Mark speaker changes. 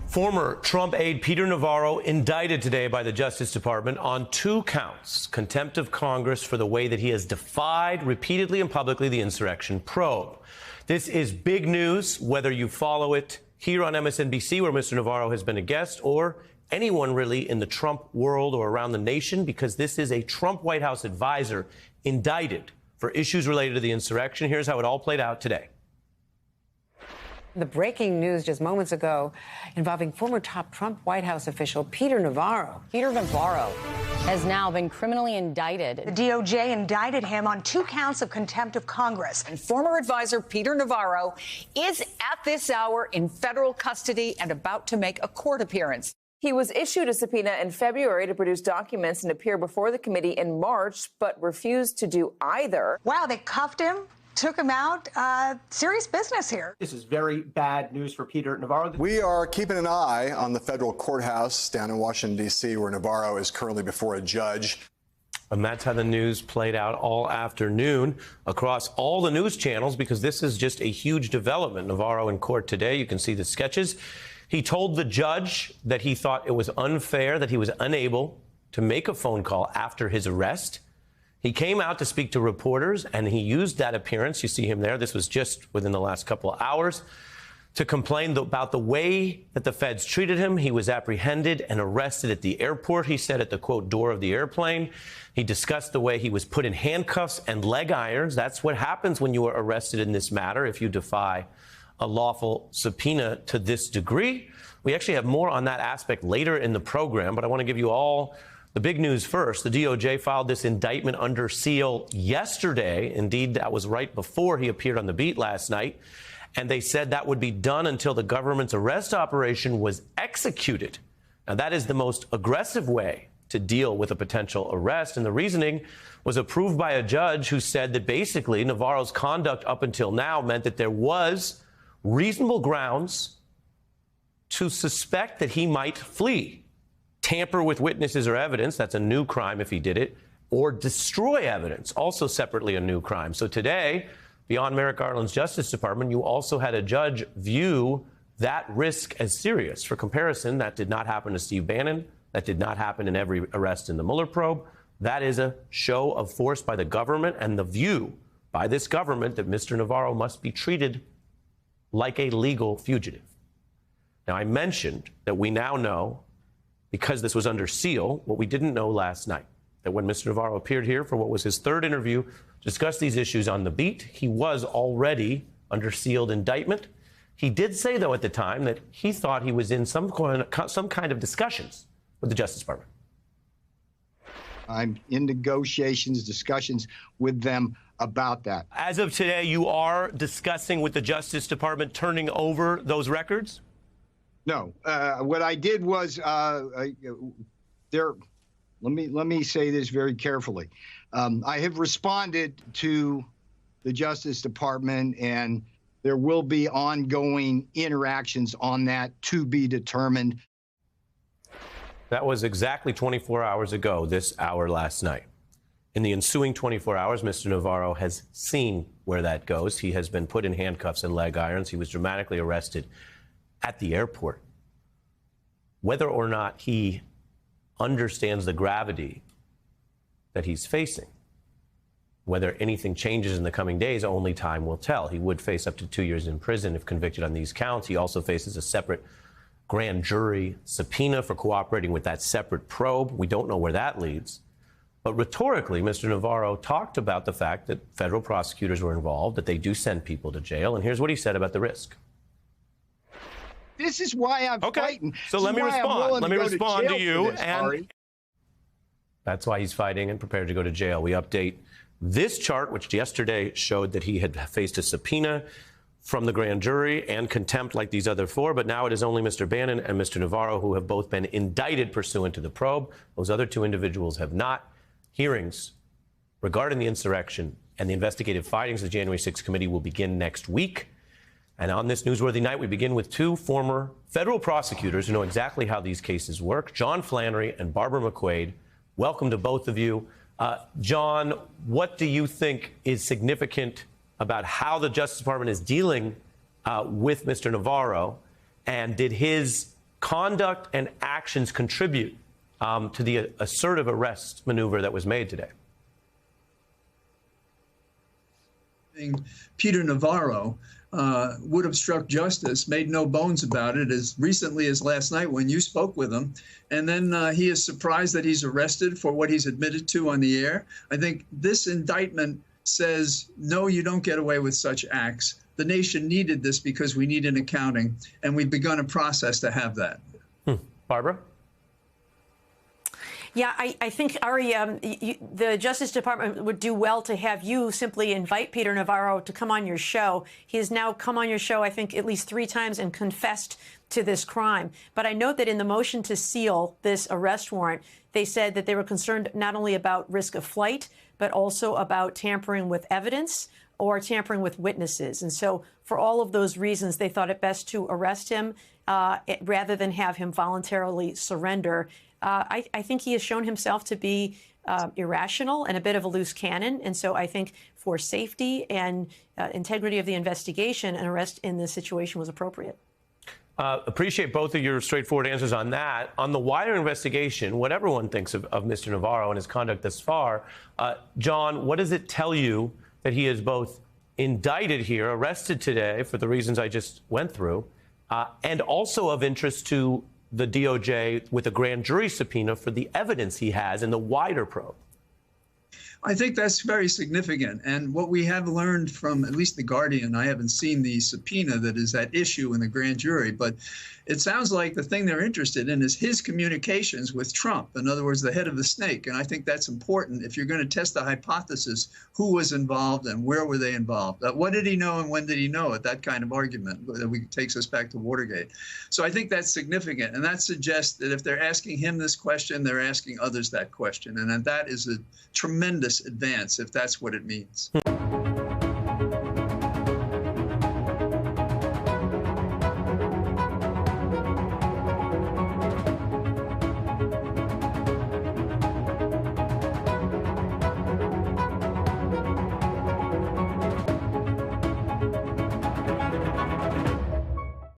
Speaker 1: Former Trump aide Peter Navarro indicted today by the Justice Department on 2 counts: contempt of Congress for the way that he has defied repeatedly and publicly the insurrection probe. This is big news, whether you follow it here on MSNBC, where Mr. Navarro has been a guest, or anyone really in the Trump world or around the nation, because this is a Trump White House advisor indicted for issues related to the insurrection. Here's how it all played out today.
Speaker 2: The breaking news just moments ago involving former top Trump White House official Peter Navarro.
Speaker 3: Peter Navarro has now been criminally indicted.
Speaker 4: The DOJ indicted him on 2 counts of contempt of Congress.
Speaker 5: And former advisor Peter Navarro is at this hour in federal custody and about to make a court appearance.
Speaker 6: He was issued a subpoena in February to produce documents and appear before the committee in March, but refused to do either.
Speaker 4: Wow, they cuffed him, took him out. Serious business here.
Speaker 7: This is very bad news for Peter Navarro.
Speaker 8: We are keeping an eye on the federal courthouse down in Washington, D.C., where Navarro is currently before a judge.
Speaker 1: And that's how the news played out all afternoon across all the news channels, because this is just a huge development. Navarro in court today. You can see the sketches. He told the judge that he thought it was unfair that he was unable to make a phone call after his arrest. He came out to speak to reporters, and he used that appearance. You see him there. This was just within the last couple of hours, to complain about the way that the feds treated him. He was apprehended and arrested at the airport, he said, at the, quote, door of the airplane. He discussed the way he was put in handcuffs and leg irons. That's what happens when you are arrested in this matter, if you defy a lawful subpoena to this degree. We actually have more on that aspect later in the program, but I want to give you all the big news first. The DOJ filed this indictment under seal yesterday. Indeed, that was right before he appeared on the beat last night. And they said that would be done until the government's arrest operation was executed. Now, that is the most aggressive way to deal with a potential arrest. And the reasoning was approved by a judge who said that basically Navarro's conduct up until now meant that there was reasonable grounds to suspect that he might flee, tamper with witnesses or evidence. That's a new crime if he did it. Or destroy evidence, also separately a new crime. So today, beyond Merrick Garland's Justice Department, you also had a judge view that risk as serious. For comparison, that did not happen to Steve Bannon. That did not happen in every arrest in the Mueller probe. That is a show of force by the government, and the view by this government that Mr. Navarro must be treated like a legal fugitive. Now, I mentioned that we now know, because this was under seal, what we didn't know last night, that when Mr. Navarro appeared here for what was his 3rd interview to discuss these issues on the beat, he was already under sealed indictment. He did say, though, at the time that he thought he was in some kind of discussions with the Justice Department.
Speaker 9: I'm in negotiations, discussions with them about that.
Speaker 1: As of today, you are discussing with the Justice Department turning over those records?
Speaker 9: No. What I did was let me say this very carefully. I have responded to the Justice Department, and there will be ongoing interactions on that to be determined.
Speaker 1: That was exactly 24 hours ago, this hour last night. In the ensuing 24 hours, Mr. Navarro has seen where that goes. He has been put in handcuffs and leg irons. He was dramatically arrested at the airport. Whether or not he understands the gravity that he's facing, whether anything changes in the coming days, only time will tell. He would face up to 2 years in prison if convicted on these counts. He also faces a separate grand jury subpoena for cooperating with that separate probe. We don't know where that leads. But rhetorically, Mr. Navarro talked about the fact that federal prosecutors were involved, that they do send people to jail. And here's what he said about the risk.
Speaker 9: This is why I'm fighting.
Speaker 1: So let me respond. Let me respond to you. And that's why he's fighting and prepared to go to jail. We update this chart, which yesterday showed that he had faced a subpoena from the grand jury and contempt like these other 4. But now it is only Mr. Bannon and Mr. Navarro who have both been indicted pursuant to the probe. Those other 2 individuals have not. Hearings regarding the insurrection and the investigative findings of the January 6th committee will begin next week. And on this newsworthy night, we begin with 2 former federal prosecutors who know exactly how these cases work, John Flannery and Barbara McQuade. Welcome to both of you. John, what do you think is significant about how the Justice Department is dealing with Mr. Navarro? And did his conduct and actions contribute to the assertive arrest maneuver that was made today?
Speaker 10: Peter Navarro would obstruct justice, made no bones about it, as recently as last night when you spoke with him. And then he is surprised that he's arrested for what he's admitted to on the air. I think this indictment says, no, you don't get away with such acts. The nation needed this because we need an accounting, and we've begun a process to have that.
Speaker 1: Barbara?
Speaker 11: Yeah, I think, Ari, the Justice Department would do well to have you simply invite Peter Navarro to come on your show. He has now come on your show, I think, at least 3 times and confessed to this crime. But I note that in the motion to seal this arrest warrant, they said that they were concerned not only about risk of flight, but also about tampering with evidence or tampering with witnesses. And so for all of those reasons, they thought it best to arrest him rather than have him voluntarily surrender. I think he has shown himself to be irrational and a bit of a loose cannon. And so I think for safety and integrity of the investigation, an arrest in this situation was appropriate.
Speaker 1: Appreciate both of your straightforward answers on that. On the wider investigation, what everyone thinks of Mr. Navarro and his conduct thus far, John, what does it tell you that he is both indicted here, arrested today for the reasons I just went through, and also of interest to the DOJ with a grand jury subpoena for the evidence he has in the wider probe?
Speaker 10: I think that's very significant. And what we have learned from at least The Guardian, I haven't seen the subpoena that is at issue in the grand jury, but it sounds like the thing they're interested in is his communications with Trump, in other words, the head of the snake. And I think that's important if you're going to test the hypothesis, who was involved and where were they involved? What did he know and when did he know it? That kind of argument that takes us back to Watergate. So I think that's significant. And that suggests that if they're asking him this question, they're asking others that question. And that is a tremendous advance if that's what it means.